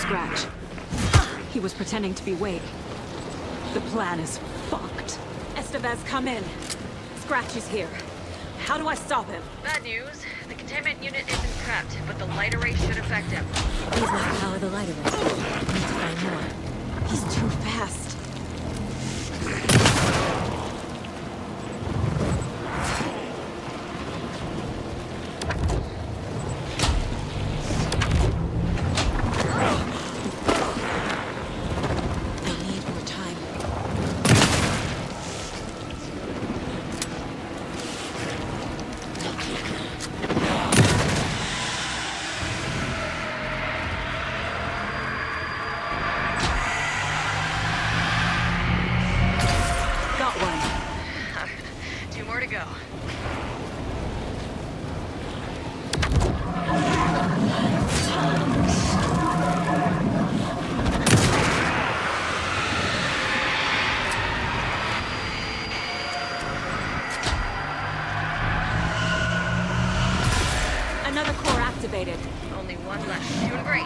Scratch. He was pretending to be Wake. The plan is fucked. Estevez, come in. Scratch is here. How do I stop him? Bad news. The containment unit isn't trapped, but the light array should affect him. He's not power the light array. I need to find more. He's too fast. Two more to go. Another core activated. Only one left. Doing great.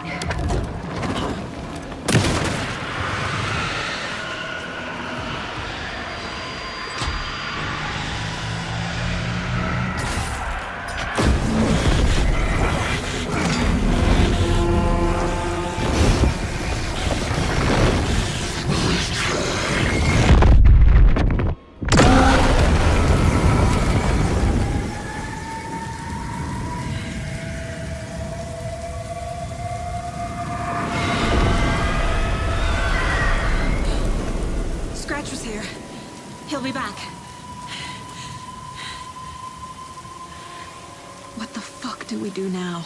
Scratch was here. He'll be back. What the fuck do we do now?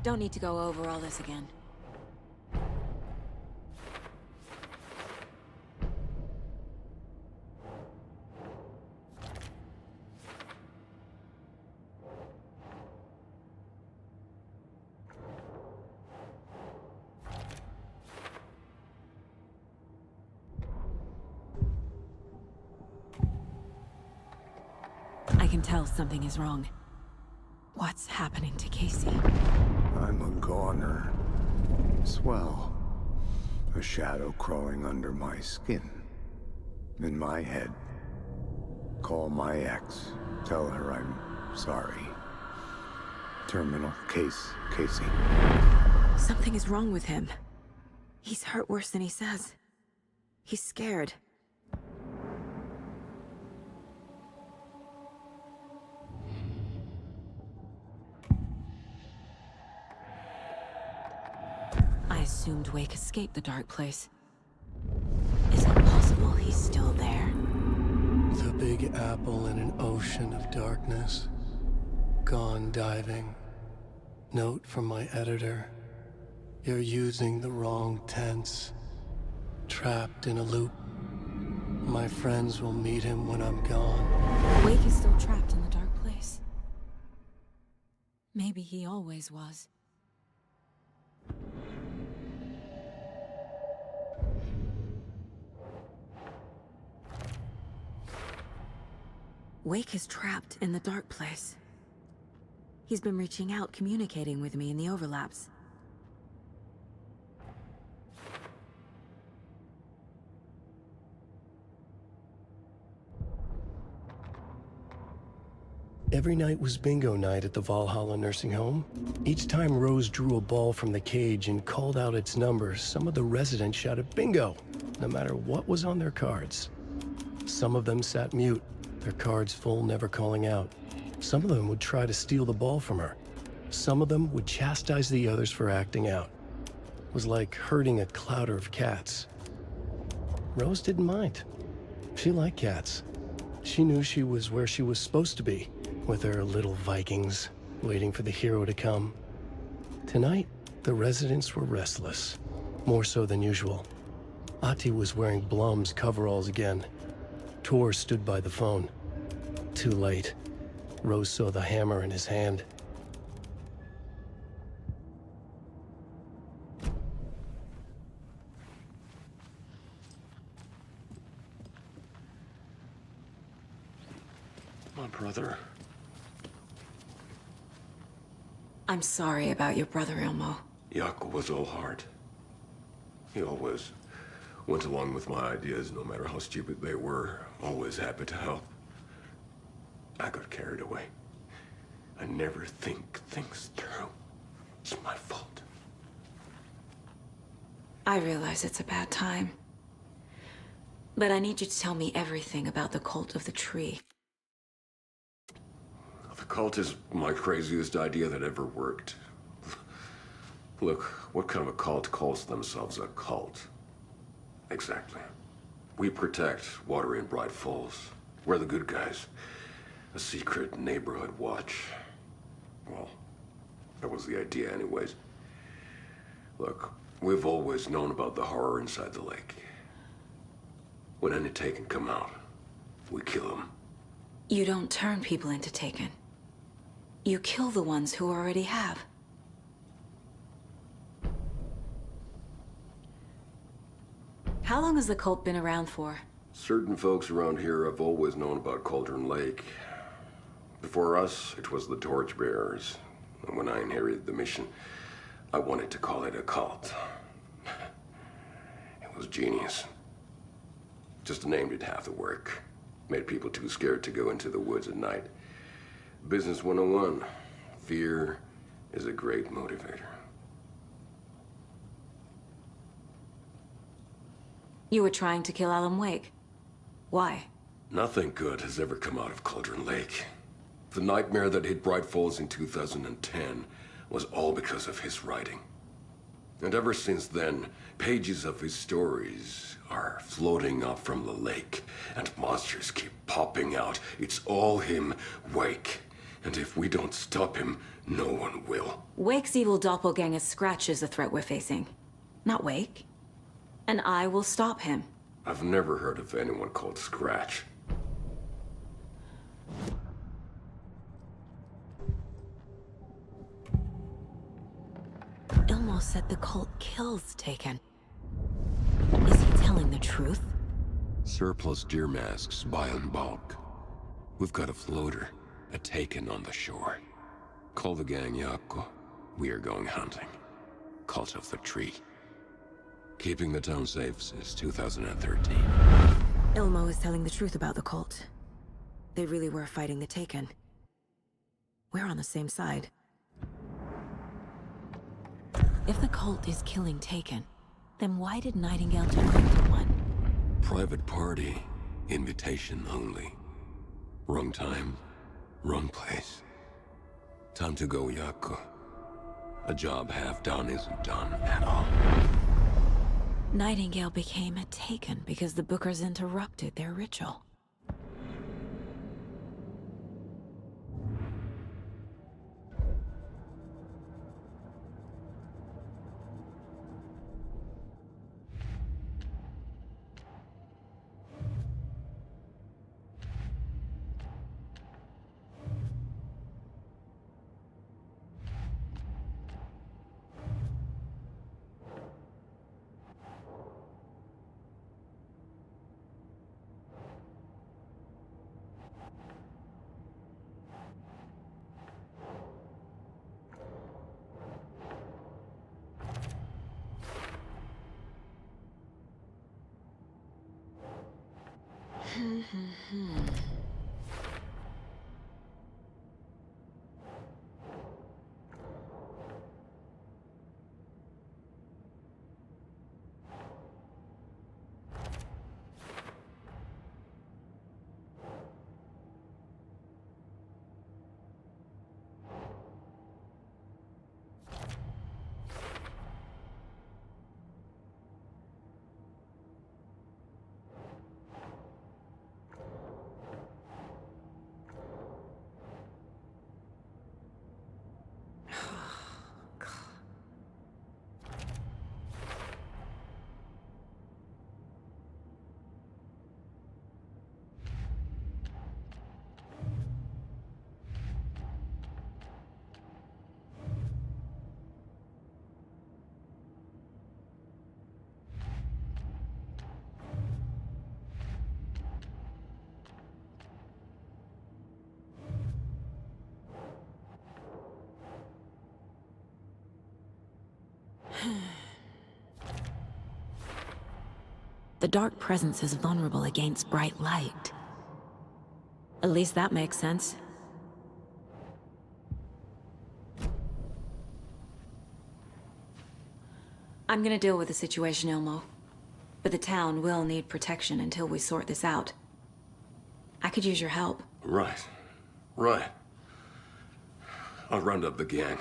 Don't need to go over all this again. I can tell something is wrong. What's happening to Casey? I'm a goner. Swell. A shadow crawling under my skin. In my head. Call my ex. Tell her I'm sorry. Terminal case, Casey. Something is wrong with him. He's hurt worse than he says. He's scared. I assumed Wake escaped the dark place. Is it possible he's still there? The Big Apple in an ocean of darkness. Gone diving. Note from my editor. You're using the wrong tense. Trapped in a loop. My friends will meet him when I'm gone. Wake is still trapped in the dark place. Maybe he always was. Wake is trapped in the dark place. He's been reaching out, communicating with me in the overlaps. Every night was bingo night at the Valhalla nursing home. Each time Rose drew a ball from the cage and called out its number, some of the residents shouted bingo, no matter what was on their cards. Some of them sat mute, their cards full, never calling out. Some of them would try to steal the ball from her. Some of them would chastise the others for acting out. It was like herding a clouder of cats. Rose didn't mind. She liked cats. She knew she was where she was supposed to be, with her little Vikings, waiting for the hero to come. Tonight, the residents were restless, more so than usual. Ahti was wearing Blum's coveralls again. Tor stood by the phone. Too late. Rose saw the hammer in his hand. My brother. I'm sorry about your brother, Ilmo. Jaakko was all heart. He always went along with my ideas, no matter how stupid they were. Always happy to help. I got carried away. I never think things through. It's my fault. I realize it's a bad time. But I need you to tell me everything about the Cult of the Tree. The cult is my craziest idea that ever worked. Look, what kind of a cult calls themselves a cult? Exactly. We protect water in Bright Falls. We're the good guys. A secret neighborhood watch. Well, that was the idea anyways. Look, we've always known about the horror inside the lake. When any Taken come out, we kill them. You don't turn people into Taken. You kill the ones who already have. How long has the cult been around for? Certain folks around here have always known about Cauldron Lake. Before us, it was the Torchbearers. And when I inherited the mission, I wanted to call it a cult. It was genius. Just the name did half the work. Made people too scared to go into the woods at night. Business 101. Fear is a great motivator. You were trying to kill Alan Wake. Why? Nothing good has ever come out of Cauldron Lake. The nightmare that hit Bright Falls in 2010 was all because of his writing. And ever since then, pages of his stories are floating up from the lake, and monsters keep popping out. It's all him, Wake. And if we don't stop him, no one will. Wake's evil doppelganger Scratch is the threat we're facing, not Wake. And I will stop him. I've never heard of anyone called Scratch. Ilmo said the cult kills Taken. Is he telling the truth? Surplus deer masks buy in bulk. We've got a floater, a Taken on the shore. Call the gang Jaakko. We are going hunting. Cult of the Tree. Keeping the town safe since 2013. Ilmo is telling the truth about the cult. They really were fighting the Taken. We're on the same side. If the cult is killing Taken, then why did Nightingale turn into one? Private party. Invitation only. Wrong time, wrong place. Time to go, Jaakko. A job half done isn't done at all. Nightingale became a Taken because the Bookers interrupted their ritual. The dark presence is vulnerable against bright light. At least that makes sense. I'm gonna deal with the situation, Ilmo. But the town will need protection until we sort this out. I could use your help. Right. Right. I'll round up the gang.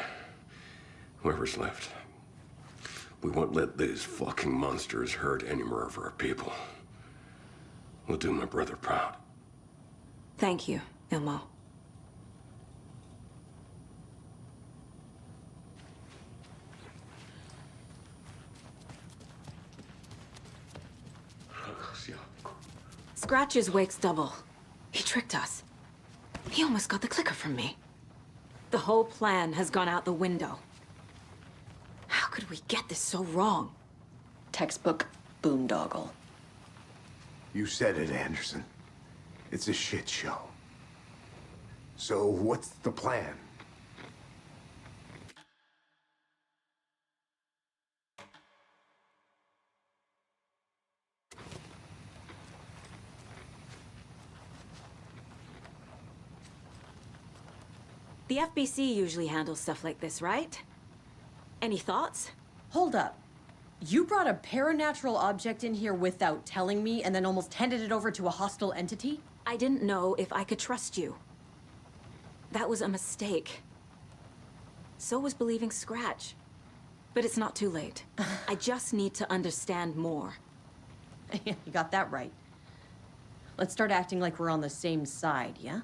Whoever's left. We won't let these fucking monsters hurt any more of our people. We'll do my brother proud. Thank you, Ilmo. Scratch's wake's double. He tricked us. He almost got the clicker from me. The whole plan has gone out the window. How could we get this so wrong? Textbook boondoggle. You said it, Anderson. It's a shit show. So what's the plan? The FBC usually handles stuff like this, right? Any thoughts? Hold up. You brought a paranatural object in here without telling me and then almost handed it over to a hostile entity? I didn't know if I could trust you. That was a mistake. So was believing Scratch. But it's not too late. I just need to understand more. You got that right. Let's start acting like we're on the same side, yeah?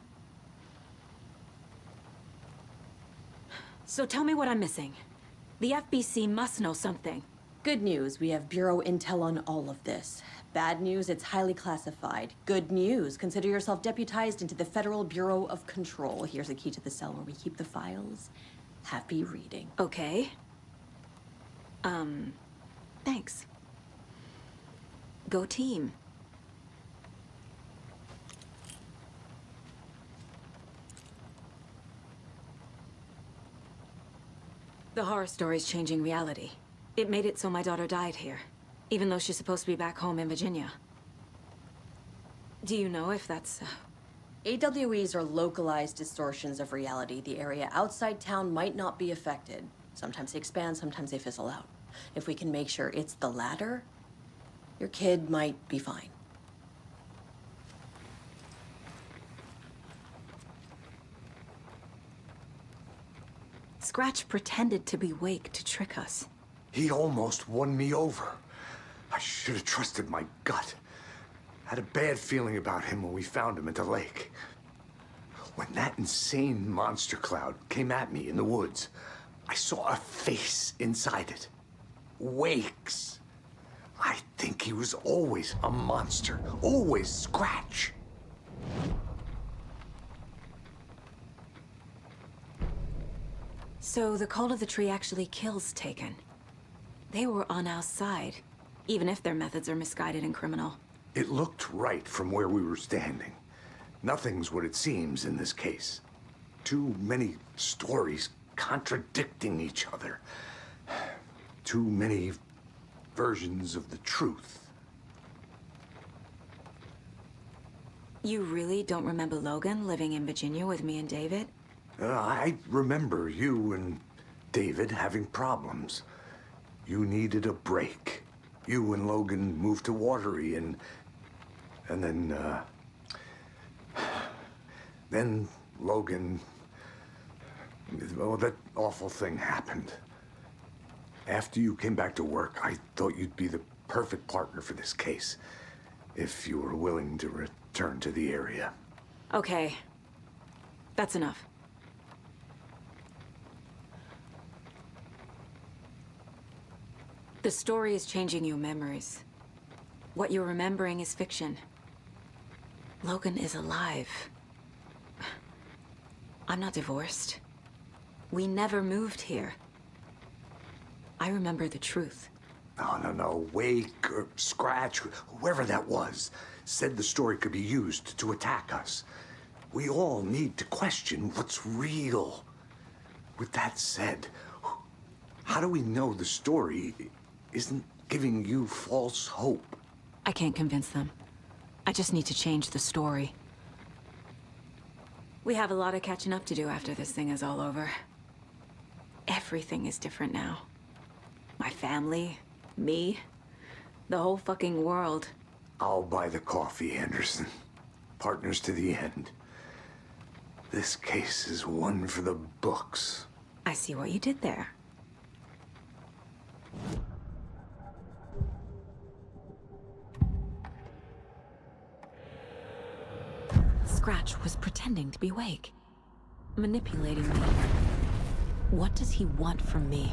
So tell me what I'm missing. The FBC must know something. Good news, we have Bureau intel on all of this. Bad news, it's highly classified. Good news, consider yourself deputized into the Federal Bureau of Control. Here's a key to the cell where we keep the files. Happy reading. Okay. Thanks. Go team. The horror story's changing reality. It made it so my daughter died here, even though she's supposed to be back home in Virginia. Do you know if that's... AWEs are localized distortions of reality. The area outside town might not be affected. Sometimes they expand, sometimes they fizzle out. If we can make sure it's the latter, your kid might be fine. Scratch pretended to be Wake to trick us. He almost won me over. I should have trusted my gut. Had a bad feeling about him when we found him at the lake. When that insane monster cloud came at me in the woods, I saw a face inside it. Wake's. I think he was always a monster. Always Scratch. So the Cult of the Tree actually kills Taken. They were on our side, even if their methods are misguided and criminal. It looked right from where we were standing. Nothing's what it seems in this case. Too many stories contradicting each other. Too many versions of the truth. You really don't remember Logan living in Virginia with me and David? I remember you and David having problems. You needed a break. You and Logan moved to Watery and then Logan, well, that awful thing happened. After you came back to work, I thought you'd be the perfect partner for this case, if you were willing to return to the area. Okay. That's enough. The story is changing your memories. What you're remembering is fiction. Logan is alive. I'm not divorced. We never moved here. I remember the truth. No. Wake or Scratch, whoever that was, said the story could be used to attack us. We all need to question what's real. With that said, how do we know the story isn't giving you false hope? I can't convince them. I just need to change the story. We have a lot of catching up to do after this thing is all over. Everything is different now. My family, me, the whole fucking world. I'll buy the coffee, Anderson. Partners to the end. This case is one for the books. I see what you did there. Scratch was pretending to be awake, manipulating me. What does he want from me?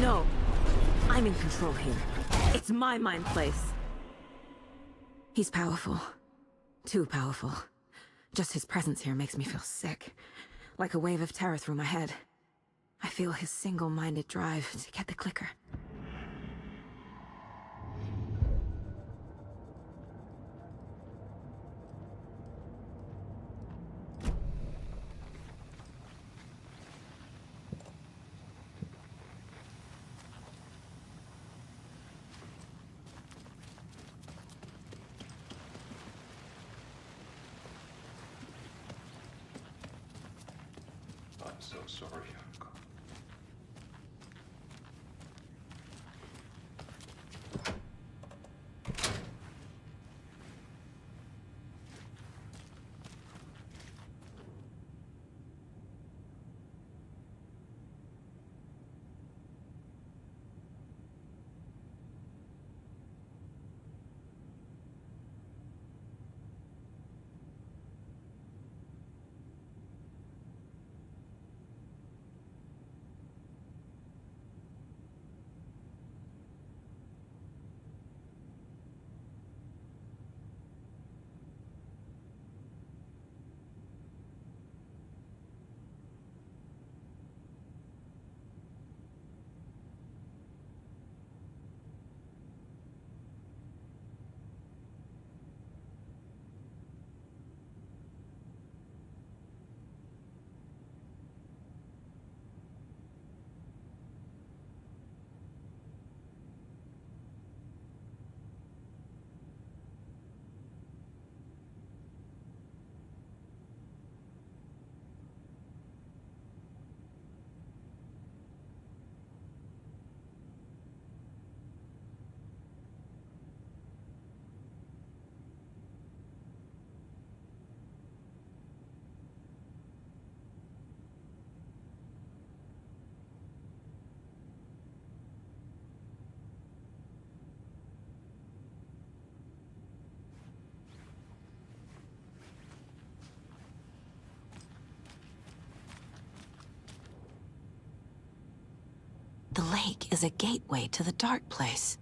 No, I'm in control here. It's my mind place. He's powerful. Too powerful. Just his presence here makes me feel sick. Like a wave of terror through my head. I feel his single-minded drive to get the clicker. I'm so sorry. The lake is a gateway to the dark place.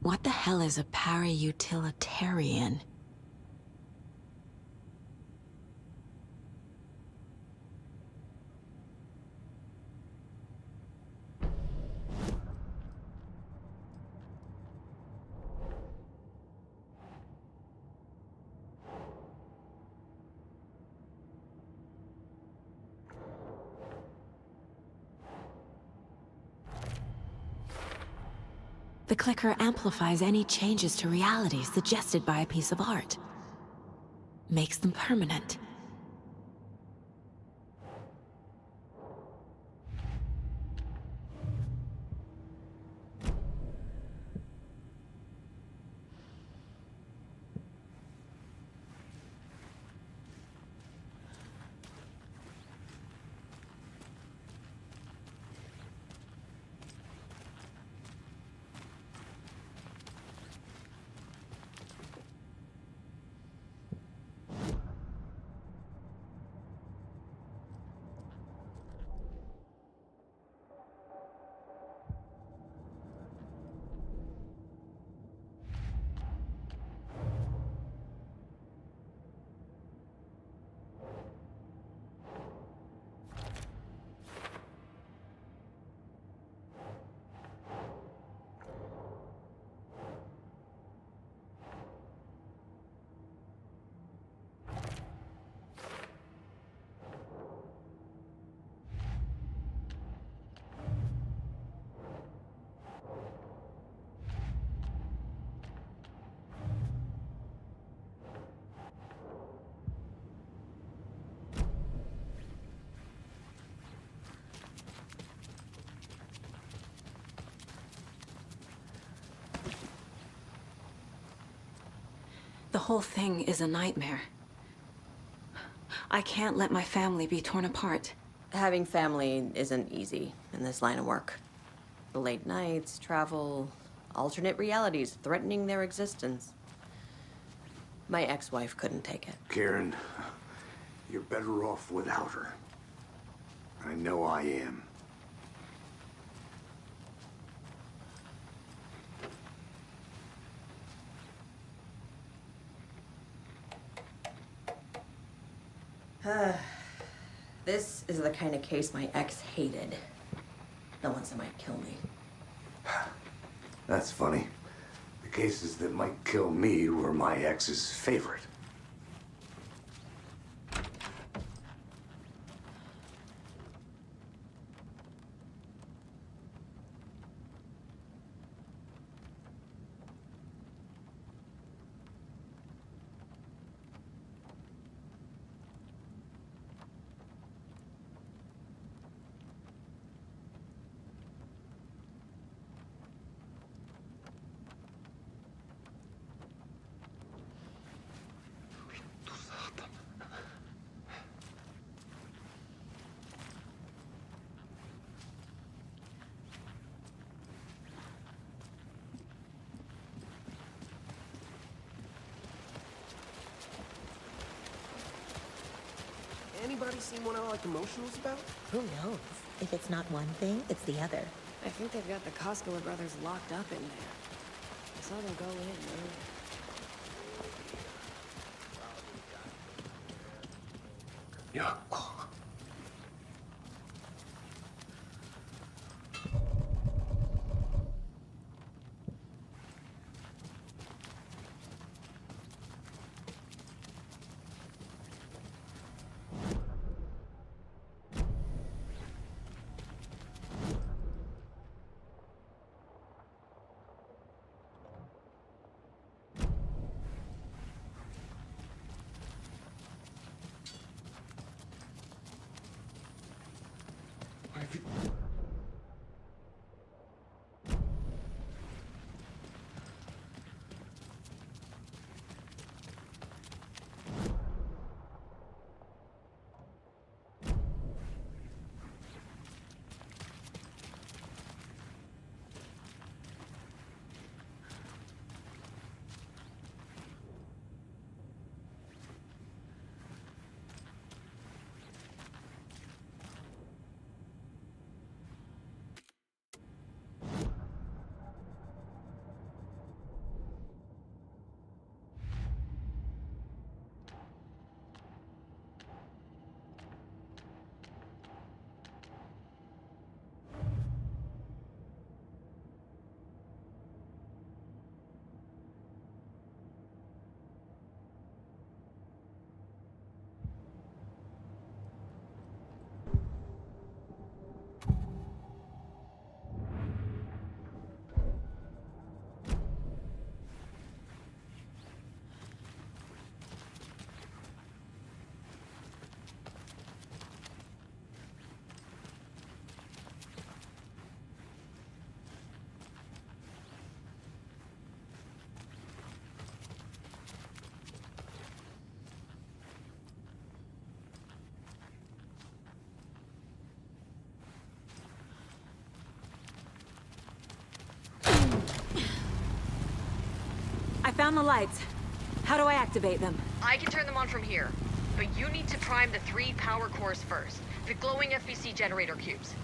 What the hell is a para-utilitarian? The clicker amplifies any changes to reality suggested by a piece of art. Makes them permanent. The whole thing is a nightmare. I can't let my family be torn apart. Having family isn't easy in this line of work. The late nights, travel, alternate realities threatening their existence. My ex-wife couldn't take it. Karen, you're better off without her. I know I am. This is the kind of case my ex hated. The ones that might kill me. That's funny. The cases that might kill me were my ex's favorite. Anybody seen one I like emotionals about? Who knows? If it's not one thing, it's the other. I think they've got the Koskela brothers locked up in there. I saw them go in earlier. Yeah. I found the lights. How do I activate them? I can turn them on from here, but you need to prime the 3 power cores first. The glowing FBC generator cubes.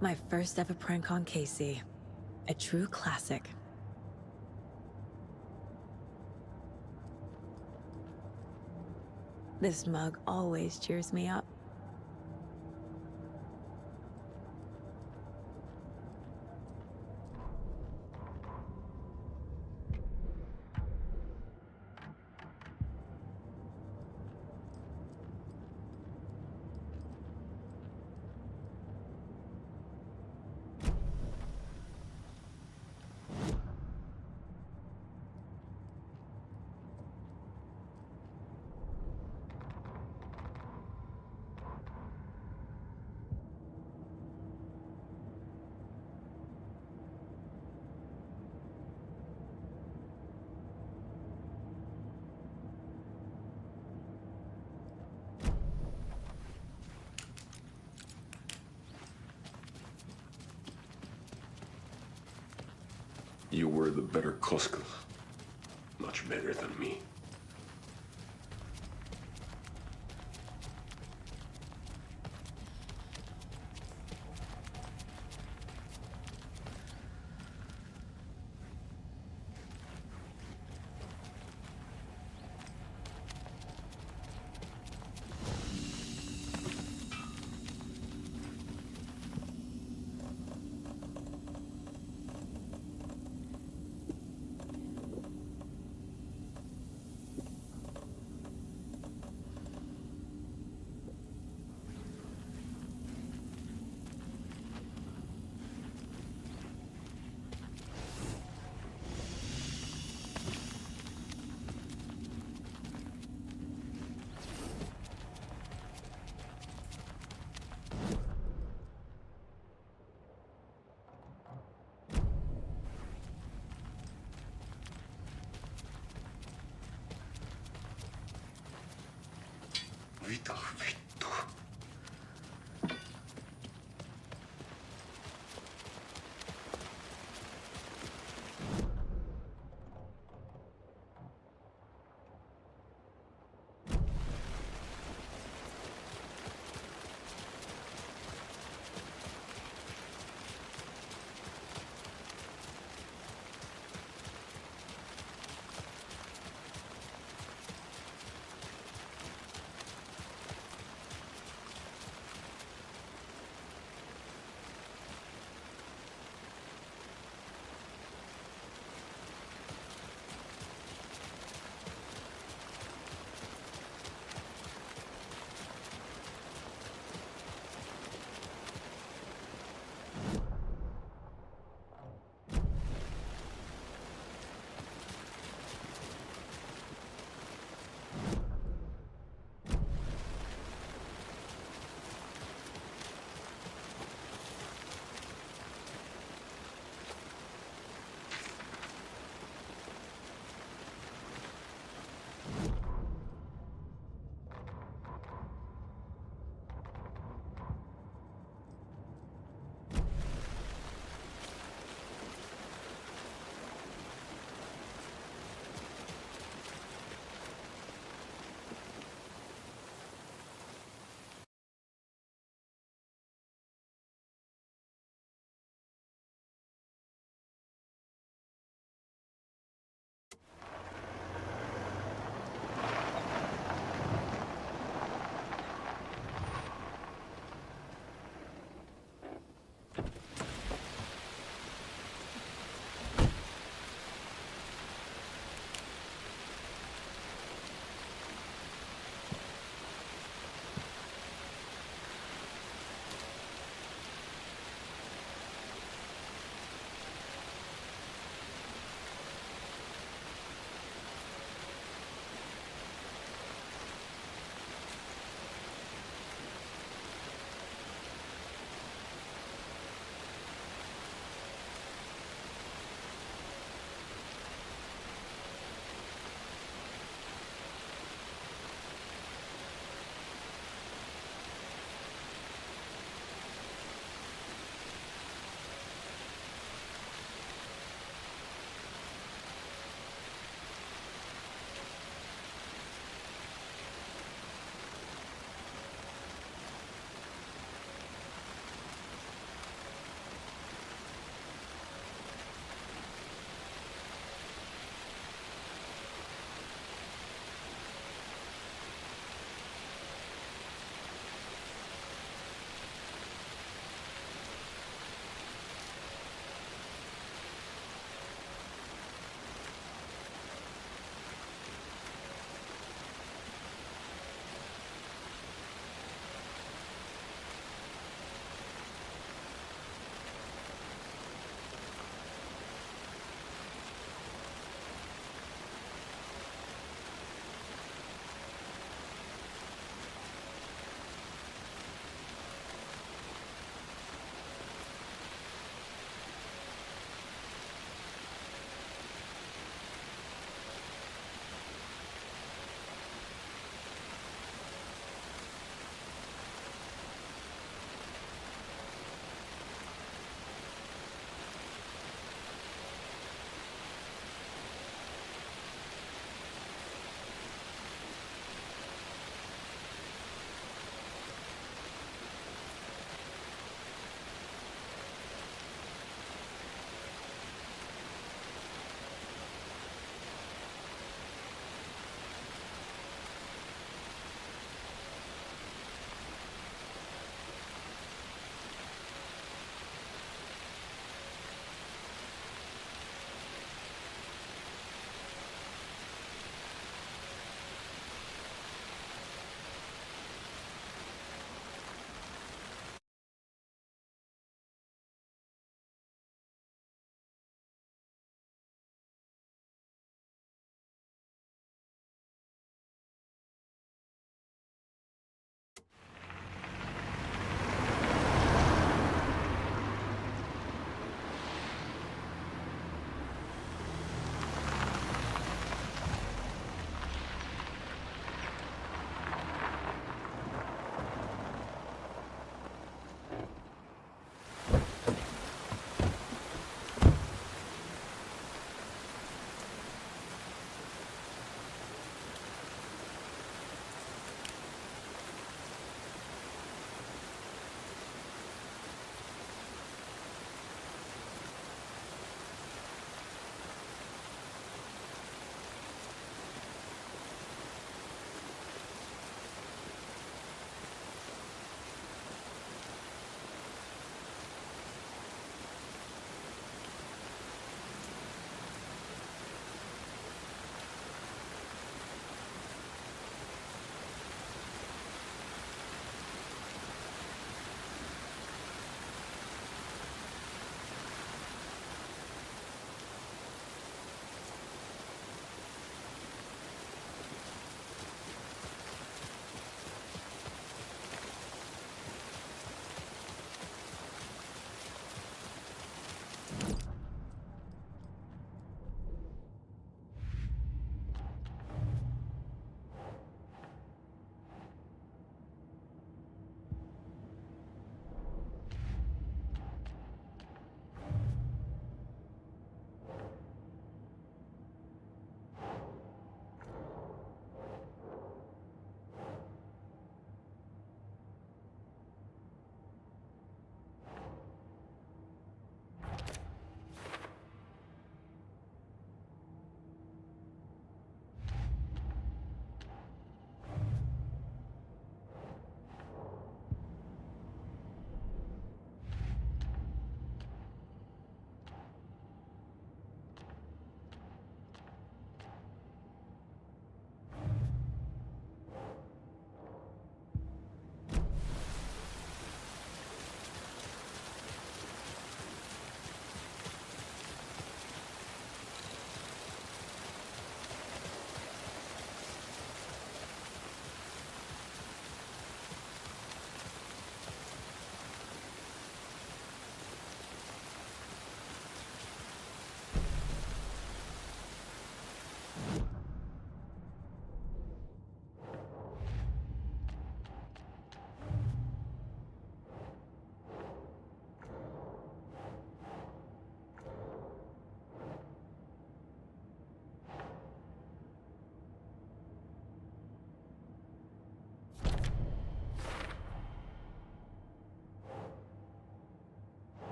My first ever prank on Casey. A true classic. This mug always cheers me up. You were the better Koskela. Much better than me.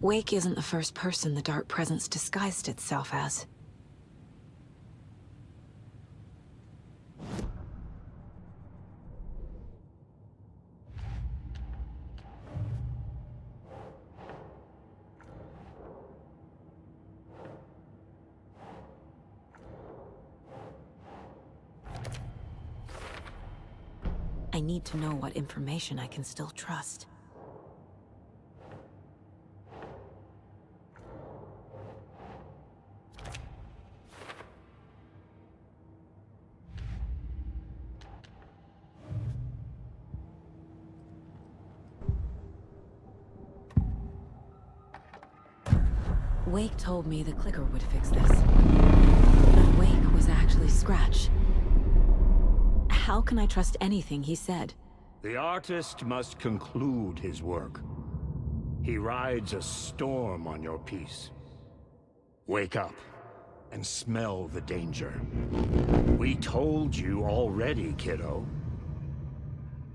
Wake isn't the first person the Dark Presence disguised itself as. I need to know what information I can still trust. Wake told me the clicker would fix this. But Wake was actually Scratch. How can I trust anything he said? The artist must conclude his work. He rides a storm on your piece. Wake up and smell the danger. We told you already, kiddo.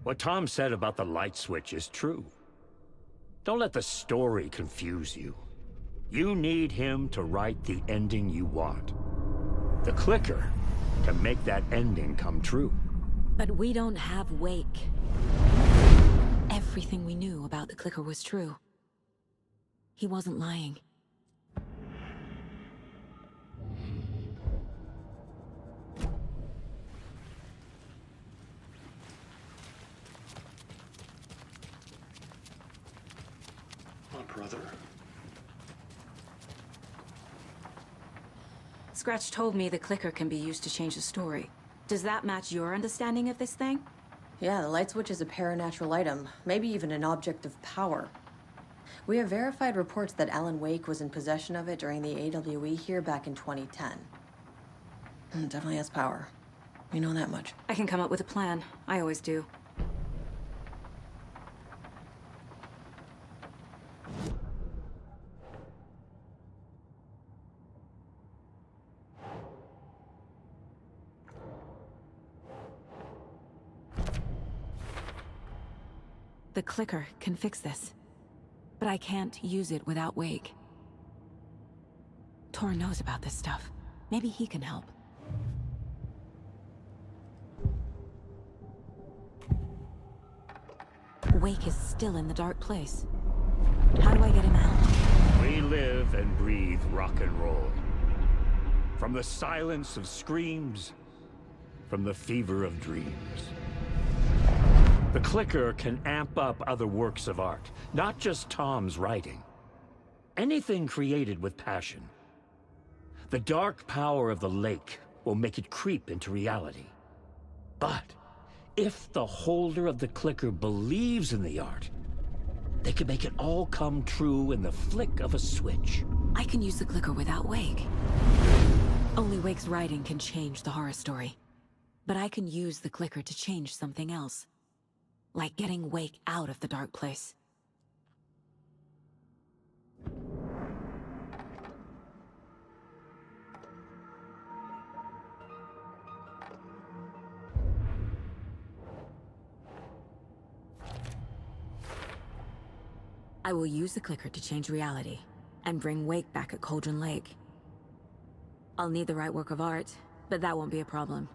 What Tom said about the light switch is true. Don't let the story confuse you. You need him to write the ending you want. The clicker can make that ending come true. But we don't have Wake. Everything we knew about the clicker was true. He wasn't lying. My brother. Scratch told me the clicker can be used to change the story. Does that match your understanding of this thing? Yeah, the light switch is a paranatural item, maybe even an object of power. We have verified reports that Alan Wake was in possession of it during the AWE here back in 2010. Definitely has power. We know that much. I can come up with a plan. I always do. The clicker can fix this. But I can't use it without Wake. Tor knows about this stuff. Maybe he can help. Wake is still in the dark place. How do I get him out? We live and breathe rock and roll. From the silence of screams, from the fever of dreams. The clicker can amp up other works of art, not just Tom's writing. Anything created with passion. The dark power of the lake will make it creep into reality. But if the holder of the clicker believes in the art, they can make it all come true in the flick of a switch. I can use the clicker without Wake. Only Wake's writing can change the horror story. But I can use the clicker to change something else. Like getting Wake out of the dark place. I will use the clicker to change reality, and bring Wake back at Cauldron Lake. I'll need the right work of art, but that won't be a problem.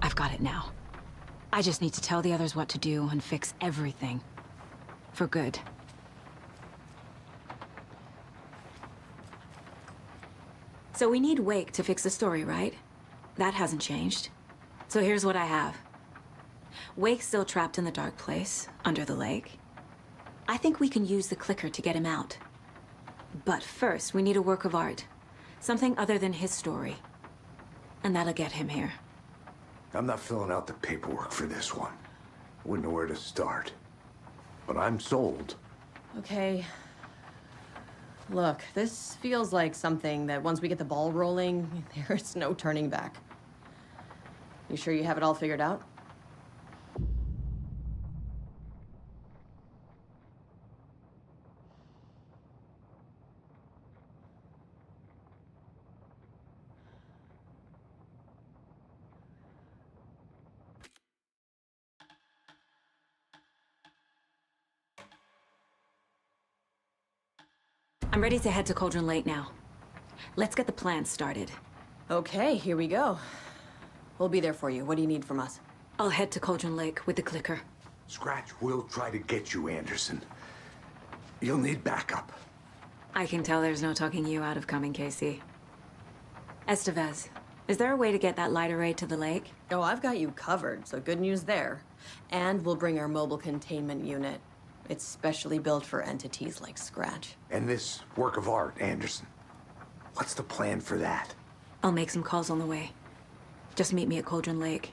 I've got it now. I just need to tell the others what to do and fix everything. For good. So we need Wake to fix the story, right? That hasn't changed. So here's what I have. Wake's still trapped in the dark place, under the lake. I think we can use the clicker to get him out. But first, we need a work of art. Something other than his story. And that'll get him here. I'm not filling out the paperwork for this one. I wouldn't know where to start. But I'm sold. Okay. Look, this feels like something that once we get the ball rolling, there's no turning back. You sure you have it all figured out? I'm ready to head to Cauldron Lake now. Let's get the plan started. Okay, here we go. We'll be there for you. What do you need from us? I'll head to Cauldron Lake with the clicker. Scratch will try to get you, Anderson. You'll need backup. I can tell there's no talking you out of coming, Casey. Estevez, is there a way to get that light array to the lake? Oh, I've got you covered, so good news there. And we'll bring our mobile containment unit. It's specially built for entities like Scratch. And this work of art, Anderson. What's the plan for that? I'll make some calls on the way. Just meet me at Cauldron Lake.